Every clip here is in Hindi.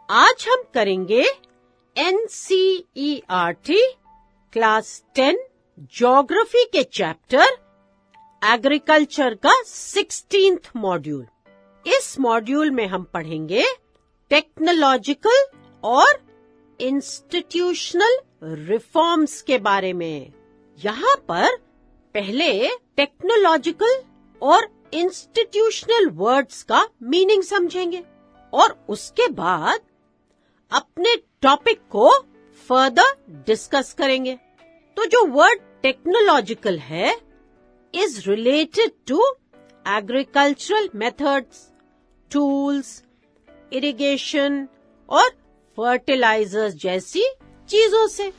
आज हम करेंगे NCERT क्लास 10 ज्योग्राफी के चैप्टर एग्रीकल्चर का 16th मॉड्यूल। इस मॉड्यूल में हम पढ़ेंगे टेक्नोलॉजिकल और इंस्टीट्यूशनल रिफॉर्म्स के बारे में। यहाँ पर पहले टेक्नोलॉजिकल और इंस्टीट्यूशनल वर्ड्स का मीनिंग समझेंगे और उसके बाद अपने टॉपिक को फर्दर डिस्कस करेंगे। तो जो वर्ड टेक्नोलॉजिकल है is related to agricultural methods, tools, irrigation और फर्टिलाइजर्स जैसी चीजों से,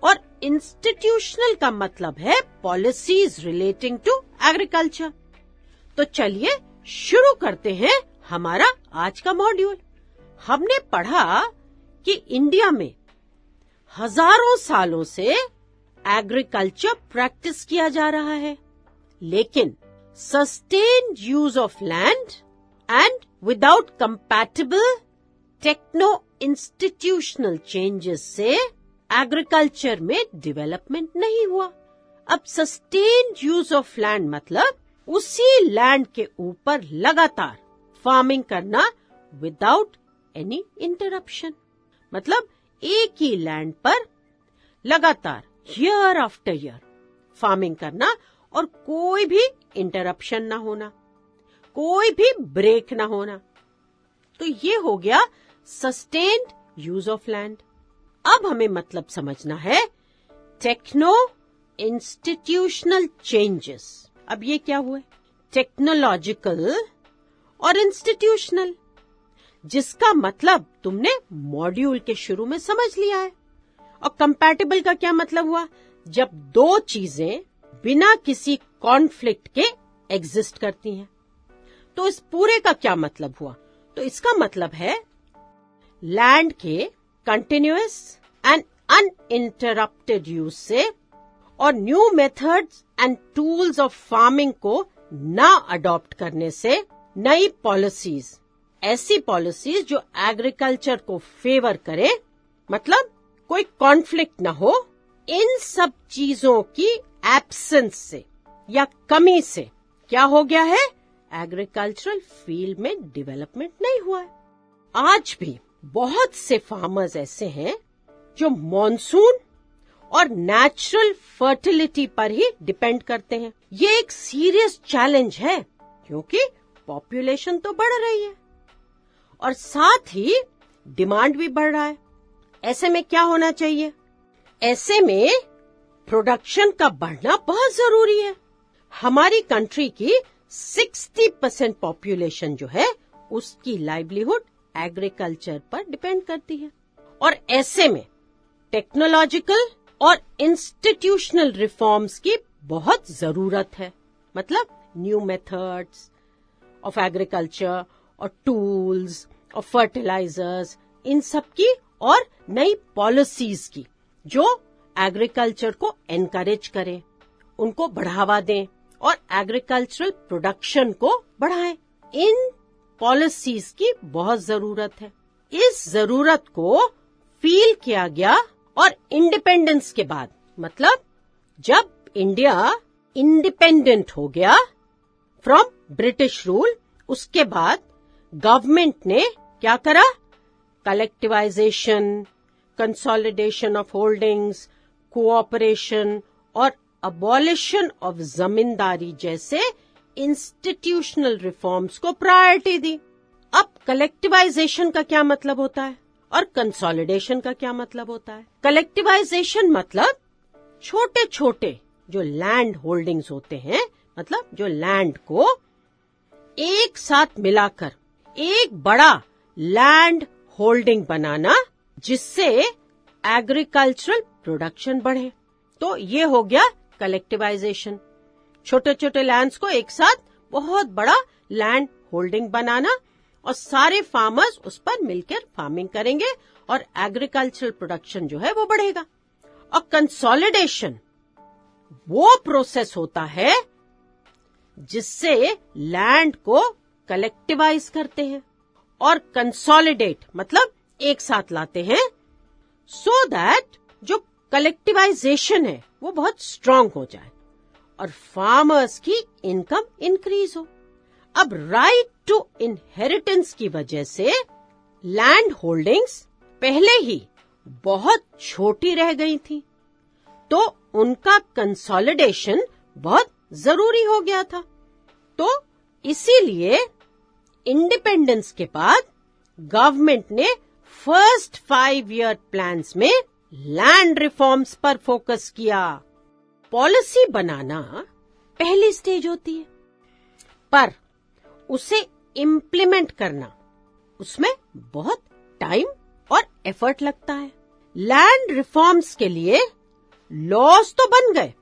और इंस्टीट्यूशनल का मतलब है पॉलिसीज रिलेटिंग टू एग्रीकल्चर। तो चलिए शुरू करते हैं हमारा आज का मॉड्यूल। हमने पढ़ा कि इंडिया में हजारों सालों से एग्रीकल्चर प्रैक्टिस किया जा रहा है, लेकिन sustained use of land and without compatible techno institutional changes से एग्रीकल्चर में डेवलपमेंट नहीं हुआ। अब सस्टेन्ड यूज ऑफ लैंड मतलब उसी लैंड के ऊपर लगातार फार्मिंग करना विदाउट एनी इंटरप्शन, मतलब एक ही लैंड पर लगातार ईयर आफ्टर ईयर फार्मिंग करना और कोई भी इंटरप्शन ना होना, कोई भी ब्रेक ना होना। तो ये हो गया सस्टेन्ड यूज ऑफ लैंड। अब हमें मतलब समझना है टेक्नो इंस्टीट्यूशनल चेंजेस। अब ये क्या हुए? टेक्नोलॉजिकल और इंस्टीट्यूशनल, जिसका मतलब तुमने मॉड्यूल के शुरू में समझ लिया है। और कंपैटिबल का क्या मतलब हुआ? जब दो चीजें बिना किसी कॉन्फ्लिक्ट के एग्जिस्ट करती हैं। तो इस पूरे का क्या मतलब हुआ? तो इसका मतलब है लैंड के कंटिन्यूअस एंड अनइंटरप्टेड यूज से और new methods and tools of farming को ना अडॉप्ट करने से नई पॉलिसीज, ऐसी पॉलिसीज जो एग्रीकल्चर को फेवर करे, मतलब कोई कॉन्फ्लिक्ट ना हो, इन सब चीजों की एब्सेंस से या कमी से क्या हो गया है? एग्रीकल्चरल फील्ड में डेवलपमेंट नहीं हुआ है। आज भी बहुत से फार्मर्स ऐसे हैं जो मॉनसून और नेचुरल फर्टिलिटी पर ही डिपेंड करते हैं। ये एक सीरियस चैलेंज है क्योंकि पॉपुलेशन तो बढ़ रही है और साथ ही डिमांड भी बढ़ रहा है। ऐसे में क्या होना चाहिए? ऐसे में प्रोडक्शन का बढ़ना बहुत जरूरी है। हमारी कंट्री की 60% पॉपुलेशन जो है उसकी लाइवलीहुड एग्रीकल्चर पर डिपेंड करती है, और ऐसे में टेक्नोलॉजिकल और इंस्टीट्यूशनल रिफॉर्म्स की बहुत जरूरत है। मतलब न्यू मेथड्स ऑफ एग्रीकल्चर और टूल्स और फर्टिलाइजर्स, इन सब की, और नई पॉलिसीज की जो एग्रीकल्चर को एनकरेज करें, उनको बढ़ावा दें और एग्रीकल्चरल प्रोडक्शन को बढ़ाएं। इन पॉलिसीज की बहुत जरूरत है। इस जरूरत को फील किया गया और इंडिपेंडेंस के बाद, मतलब जब इंडिया इंडिपेंडेंट हो गया फ्रॉम ब्रिटिश रूल, उसके बाद गवर्नमेंट ने क्या करा? Collectivisation, consolidation of holdings, cooperation और अबॉलिशन ऑफ जमींदारी जैसे इंस्टीट्यूशनल रिफॉर्म्स को प्रायोरिटी दी। अब कलेक्टिवाइजेशन का क्या मतलब होता है और कंसोलिडेशन का क्या मतलब होता है? कलेक्टिवाइजेशन मतलब छोटे छोटे जो लैंड होल्डिंग्स होते हैं, मतलब जो लैंड को एक साथ मिलाकर एक बड़ा लैंड होल्डिंग बनाना, जिससे एग्रीकल्चरल प्रोडक्शन बढ़े। तो ये हो गया कलेक्टिवाइजेशन। छोटे छोटे लैंड्स को एक साथ बहुत बड़ा लैंड होल्डिंग बनाना और सारे फार्मर्स उस पर मिलकर फार्मिंग करेंगे और एग्रीकल्चरल प्रोडक्शन जो है वो बढ़ेगा। और कंसोलिडेशन वो प्रोसेस होता है जिससे लैंड को कलेक्टिवाइज करते हैं, और कंसोलिडेट मतलब एक साथ लाते हैं सो दैट जो कलेक्टिवाइजेशन है वो बहुत स्ट्रांग हो जाए और फार्मर्स की इनकम इंक्रीज हो। अब राइट टू इनहेरिटेंस की वजह से लैंड होल्डिंग्स पहले ही बहुत छोटी रह गई थी, तो उनका कंसोलिडेशन बहुत जरूरी हो गया था। तो इसीलिए इंडिपेंडेंस के बाद गवर्नमेंट ने फर्स्ट 5 ईयर प्लान्स में लैंड रिफॉर्म्स पर फोकस किया। पॉलिसी बनाना पहली स्टेज होती है, पर उसे इम्प्लीमेंट करना उसमें बहुत टाइम और एफर्ट लगता है। लैंड रिफॉर्म्स के लिए लॉज तो बन गए,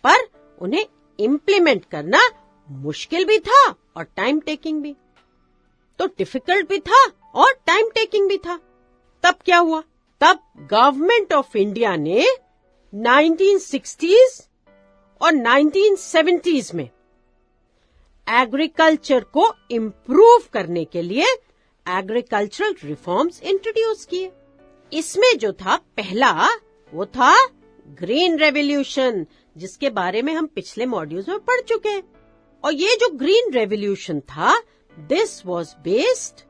पर उन्हें इम्प्लीमेंट करना मुश्किल भी था और टाइम टेकिंग भी। तो डिफिकल्ट भी था और टाइम टेकिंग भी था। तब क्या हुआ? तब गवर्नमेंट ऑफ इंडिया ने 1960s और 1970s में एग्रीकल्चर को इम्प्रूव करने के लिए एग्रीकल्चरल रिफॉर्म्स इंट्रोड्यूस किए। इसमें जो था पहला, वो था ग्रीन रेवोल्यूशन, जिसके बारे में हम पिछले मॉड्यूल्स में पढ़ चुके हैं। और ये जो ग्रीन रेवोल्यूशन था, this was based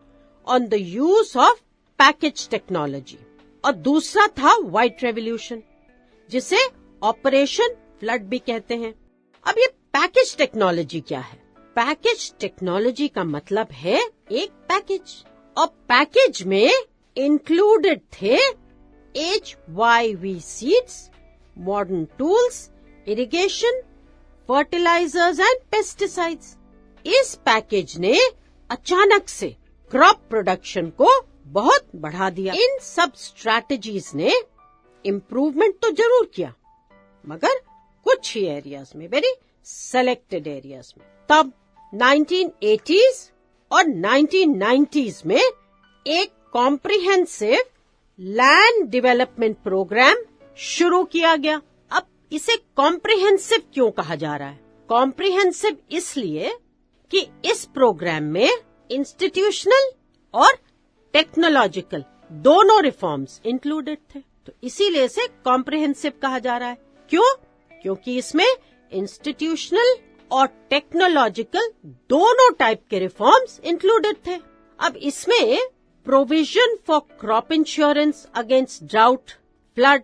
on the use of package technology. और दूसरा था व्हाइट रेवोल्यूशन, जिसे ऑपरेशन फ्लड भी कहते हैं। अब ये पैकेज टेक्नोलॉजी क्या है? पैकेज टेक्नोलॉजी का मतलब है एक पैकेज, और पैकेज में इंक्लूडेड थे HYV seeds, modern tools, irrigation, fertilizers and pesticides. इस पैकेज ने अचानक से क्रॉप प्रोडक्शन को बहुत बढ़ा दिया। इन सब स्ट्रैटेजीज ने इम्प्रूवमेंट तो जरूर किया, मगर कुछ ही एरियाज में, वेरी सेलेक्टेड एरियाज में। तब 1980s और 1990s में एक कॉम्प्रिहेंसिव लैंड डेवलपमेंट प्रोग्राम शुरू किया गया। अब इसे कॉम्प्रिहेंसिव क्यों कहा जा रहा है? कॉम्प्रिहेंसिव इसलिए कि इस प्रोग्राम में इंस्टीट्यूशनल और टेक्नोलॉजिकल दोनों रिफॉर्म्स इंक्लूडेड थे, तो इसीलिए इसे कॉम्प्रिहेंसिव कहा जा रहा है। क्यों? क्योंकि इसमें इंस्टीट्यूशनल और टेक्नोलॉजिकल दोनों टाइप के रिफॉर्म्स इंक्लूडेड थे। अब इसमें provision for crop insurance against drought, flood,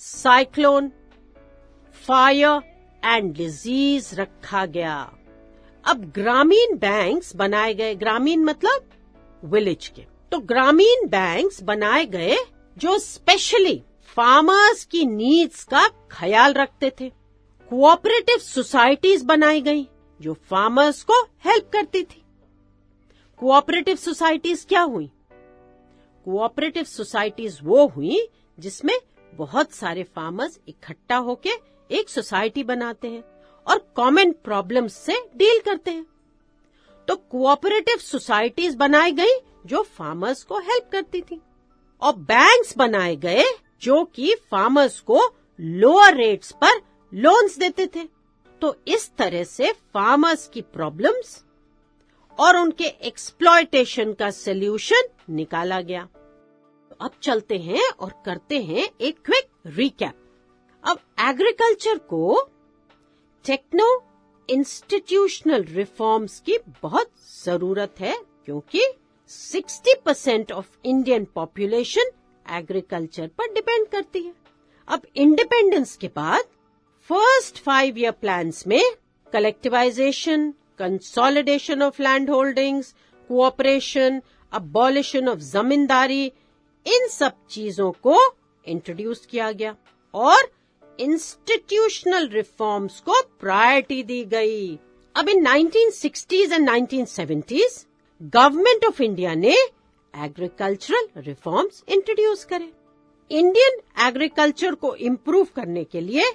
cyclone, fire and disease रखा गया। अब ग्रामीण बैंक्स बनाए गए, ग्रामीण मतलब विलेज के, तो ग्रामीण बैंक्स बनाए गए जो स्पेशली फार्मर्स की नीड्स का ख्याल रखते थे। कोऑपरेटिव सोसाइटीज बनाई गई जो फार्मर्स को हेल्प करती थी। कोऑपरेटिव सोसाइटीज क्या हुई? कोऑपरेटिव सोसाइटीज वो हुई जिसमें बहुत सारे फार्मर्स इकट्ठा होके एक सोसाइटी बनाते हैं और कॉमन प्रॉब्लम्स से डील करते हैं। तो कोऑपरेटिव सोसाइटीज बनाई गई जो फार्मर्स को हेल्प करती थी, और बैंक्स बनाए गए जो कि फार्मर्स को लोअर रेट्स पर लोन्स देते थे। तो इस तरह से फार्मर्स की प्रॉब्लम्स और उनके एक्सप्लॉयटेशन का सॉल्यूशन निकाला गया। तो अब चलते हैं और करते हैं एक क्विक रिकैप। अब एग्रीकल्चर को टेक्नो इंस्टीट्यूशनल रिफॉर्म्स की बहुत जरूरत है, क्योंकि 60% ऑफ इंडियन पॉपुलेशन एग्रीकल्चर पर डिपेंड करती है। अब इंडिपेंडेंस के बाद फर्स्ट 5 ईयर प्लान्स में collectivisation, consolidation of land holdings, cooperation, abolition of zamindari, इन सब चीजों को इंट्रोड्यूस किया गया और इंस्टीट्यूशनल रिफॉर्म्स को प्रायोरिटी दी गई। अब in 1960s and 1970s government of India ने एग्रीकल्चरल रिफॉर्म्स इंट्रोड्यूस करे। इंडियन एग्रीकल्चर को इम्प्रूव करने के लिए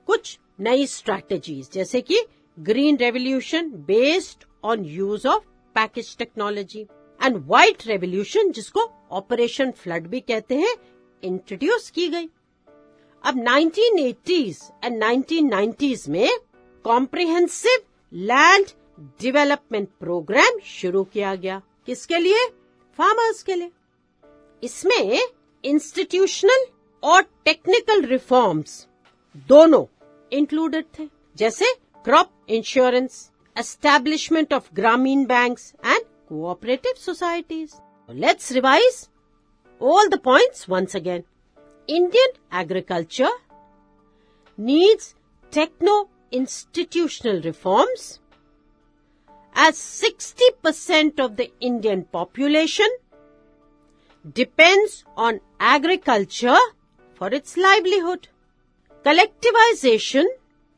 कुछ नई स्ट्रैटेजीज, जैसे कि green revolution based on use of package technology and white revolution, जिसको ऑपरेशन फ्लड भी कहते हैं, इंट्रोड्यूस की गई। अब 1980s एंड 1990s में कॉम्प्रिहेंसिव लैंड डेवलपमेंट प्रोग्राम शुरू किया गया। किसके लिए? फार्मर्स के लिए। इसमें इंस्टीट्यूशनल और टेक्निकल रिफॉर्म्स दोनों इंक्लूडेड थे, जैसे क्रॉप इंश्योरेंस, एस्टैब्लिशमेंट ऑफ ग्रामीण banks and cooperative societies. Let's revise all the points once again. Indian agriculture needs techno-institutional reforms as 60% of the Indian population depends on agriculture for its livelihood. Collectivization,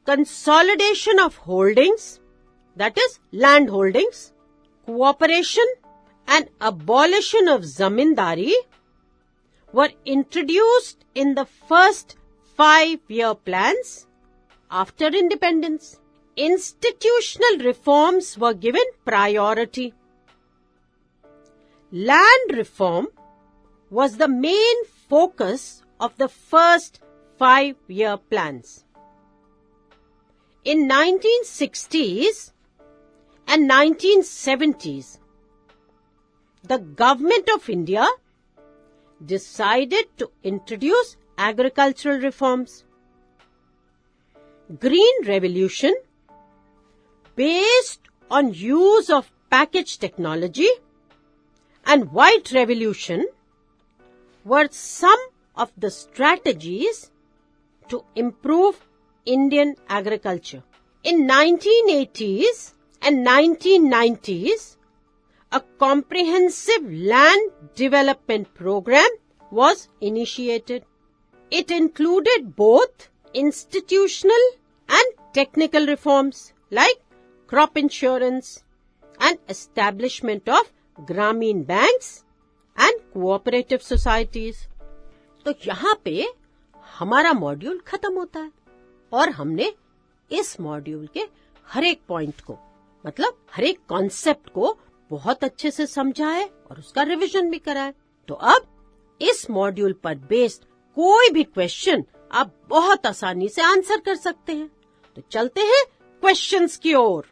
consolidation of holdings, that is land holdings, cooperation and abolition of zamindari were introduced in the first 5-year plans after independence. Institutional reforms were given priority. Land reform was the main focus of the first 5-year plans. In 1960s and 1970s, the Government of India decided to introduce agricultural reforms. Green Revolution, based on use of package technology, and White Revolution were some of the strategies to improve Indian agriculture. In 1980s and 1990s, a comprehensive land development program was initiated. It included both institutional and technical reforms like crop insurance and establishment of Grameen banks and cooperative societies. तो यहाँ पे हमारा मॉड्यूल खत्म होता है और हमने इस मॉड्यूल के हर एक पॉइंट को, मतलब हर एक कॉन्सेप्ट को बहुत अच्छे से समझा है और उसका रिवीजन भी करा है. तो अब इस मॉड्यूल पर बेस्ड कोई भी क्वेश्चन आप बहुत आसानी से आंसर कर सकते हैं. तो चलते हैं क्वेश्चंस की ओर.